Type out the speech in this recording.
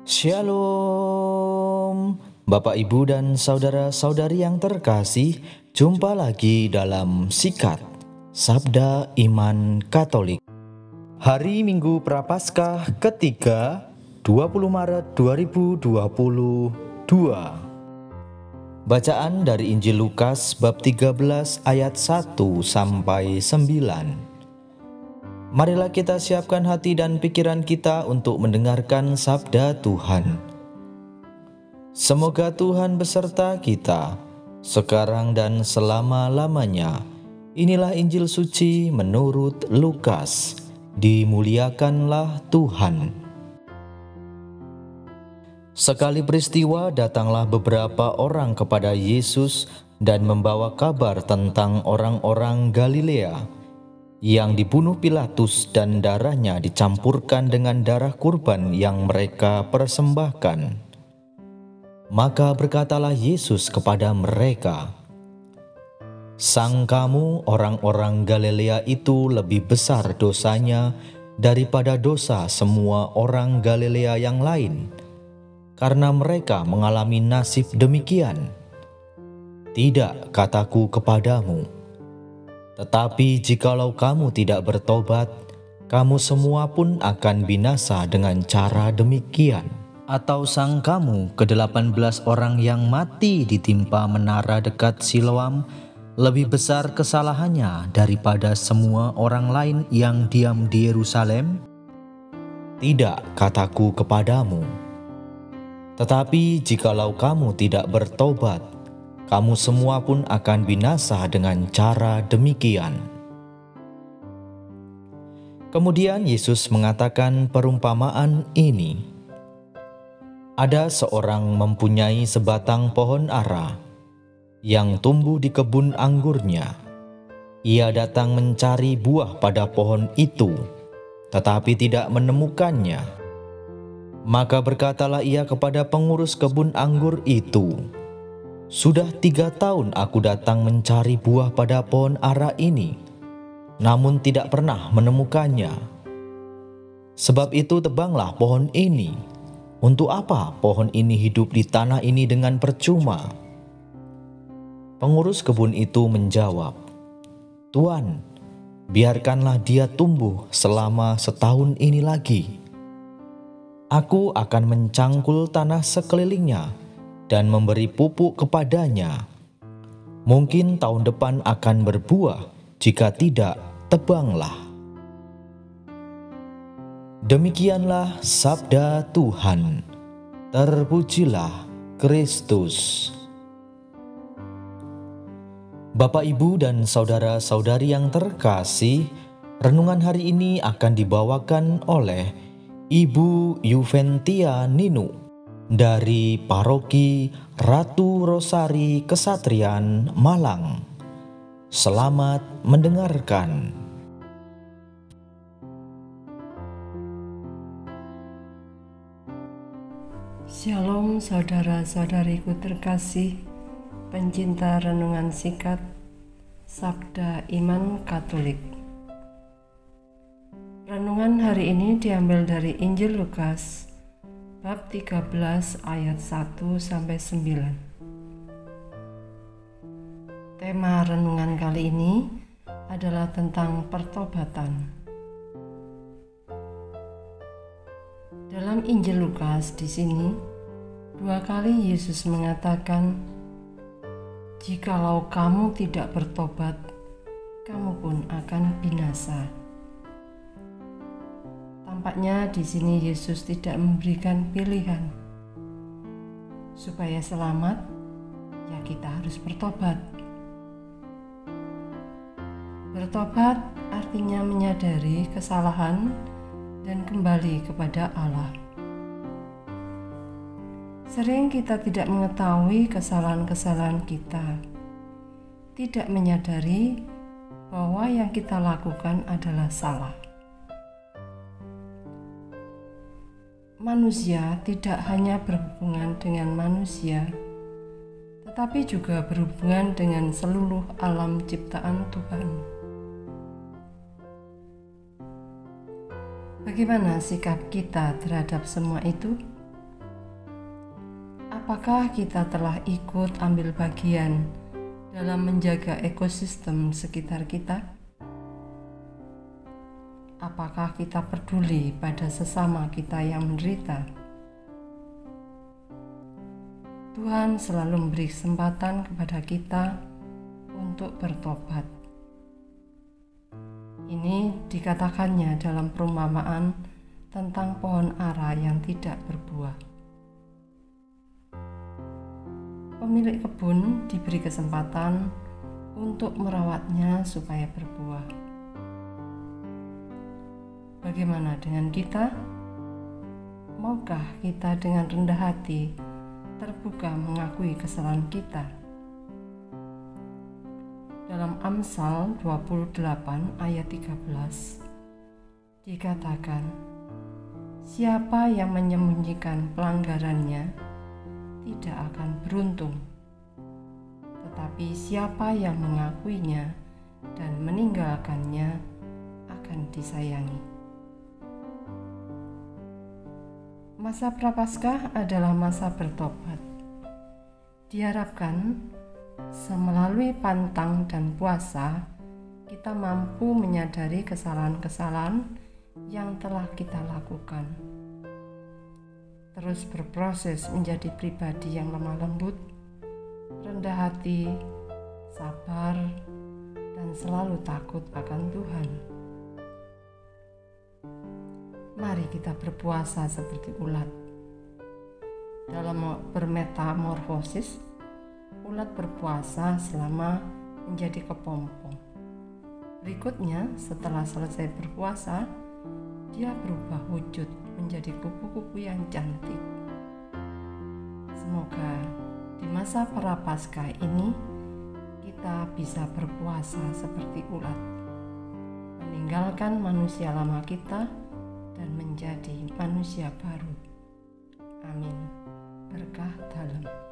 Shalom, Bapak, Ibu, dan saudara-saudari yang terkasih. Jumpa lagi dalam Sikat Sabda Iman Katolik. Hari Minggu Prapaskah ketiga, 20 Maret 2022. Bacaan dari Injil Lukas bab 13 ayat 1 sampai 9. Marilah kita siapkan hati dan pikiran kita untuk mendengarkan sabda Tuhan. Semoga Tuhan beserta kita, sekarang dan selama-lamanya. Inilah Injil suci menurut Lukas. Dimuliakanlah Tuhan. Sekali peristiwa datanglah beberapa orang kepada Yesus dan membawa kabar tentang orang-orang Galilea yang dibunuh Pilatus dan darahnya dicampurkan dengan darah kurban yang mereka persembahkan. Maka berkatalah Yesus kepada mereka, "Sangkamu orang-orang Galilea itu lebih besar dosanya daripada dosa semua orang Galilea yang lain, karena mereka mengalami nasib demikian? Tidak, kataku kepadamu. Tetapi jikalau kamu tidak bertobat, kamu semua pun akan binasa dengan cara demikian. Atau sangkamu ke-18 orang yang mati ditimpa menara dekat Siloam lebih besar kesalahannya daripada semua orang lain yang diam di Yerusalem? Tidak, kataku kepadamu. Tetapi jikalau kamu tidak bertobat, kamu semua pun akan binasa dengan cara demikian." Kemudian Yesus mengatakan perumpamaan ini. Ada seorang mempunyai sebatang pohon ara yang tumbuh di kebun anggurnya. Ia datang mencari buah pada pohon itu, tetapi tidak menemukannya. Maka berkatalah ia kepada pengurus kebun anggur itu, "Sudah 3 tahun aku datang mencari buah pada pohon ara ini, namun tidak pernah menemukannya. Sebab itu tebanglah pohon ini. Untuk apa pohon ini hidup di tanah ini dengan percuma?" Pengurus kebun itu menjawab, "Tuan, biarkanlah dia tumbuh selama setahun ini lagi. Aku akan mencangkul tanah sekelilingnya dan memberi pupuk kepadanya. Mungkin tahun depan akan berbuah, jika tidak, tebanglah." Demikianlah sabda Tuhan. Terpujilah Kristus. Bapak, Ibu, dan saudara-saudari yang terkasih, renungan hari ini akan dibawakan oleh Ibu Yuventia Ninu dari Paroki Ratu Rosari Kesatrian, Malang. Selamat mendengarkan. Shalom saudara-saudariku terkasih, pencinta renungan sikat Sabda Iman Katolik. Renungan hari ini diambil dari Injil Lukas bab 13 ayat 1 sampai 9. Tema renungan kali ini adalah tentang pertobatan. Dalam Injil Lukas di sini 2 kali Yesus mengatakan, "Jikalau kamu tidak bertobat, kamu pun akan binasa." Tampaknya di sini Yesus tidak memberikan pilihan. Supaya selamat, ya kita harus bertobat. Bertobat artinya menyadari kesalahan dan kembali kepada Allah. Sering kita tidak mengetahui kesalahan-kesalahan kita, tidak menyadari bahwa yang kita lakukan adalah salah. Manusia tidak hanya berhubungan dengan manusia, tetapi juga berhubungan dengan seluruh alam ciptaan Tuhan. Bagaimana sikap kita terhadap semua itu? Apakah kita telah ikut ambil bagian dalam menjaga ekosistem sekitar kita? Apakah kita peduli pada sesama kita yang menderita? Tuhan selalu memberi kesempatan kepada kita untuk bertobat. Ini dikatakannya dalam perumpamaan tentang pohon ara yang tidak berbuah. Pemilik kebun diberi kesempatan untuk merawatnya supaya berbuah. Bagaimana dengan kita? Maukah kita dengan rendah hati terbuka mengakui kesalahan kita? Dalam Amsal 28 ayat 13 dikatakan, siapa yang menyembunyikan pelanggarannya tidak akan beruntung, tetapi siapa yang mengakuinya dan meninggalkannya akan disayangi. Masa Prapaskah adalah masa bertobat. Diharapkan melalui pantang dan puasa, kita mampu menyadari kesalahan-kesalahan yang telah kita lakukan. Terus berproses menjadi pribadi yang lemah lembut, rendah hati, sabar, dan selalu takut akan Tuhan. Mari kita berpuasa seperti ulat. Dalam bermetamorfosis, ulat berpuasa selama menjadi kepompong. Berikutnya, setelah selesai berpuasa, dia berubah wujud menjadi kupu-kupu yang cantik. Semoga di masa Prapaskah ini kita bisa berpuasa seperti ulat, meninggalkan manusia lama kita dan menjadi manusia baru. Amin. Berkah dalam.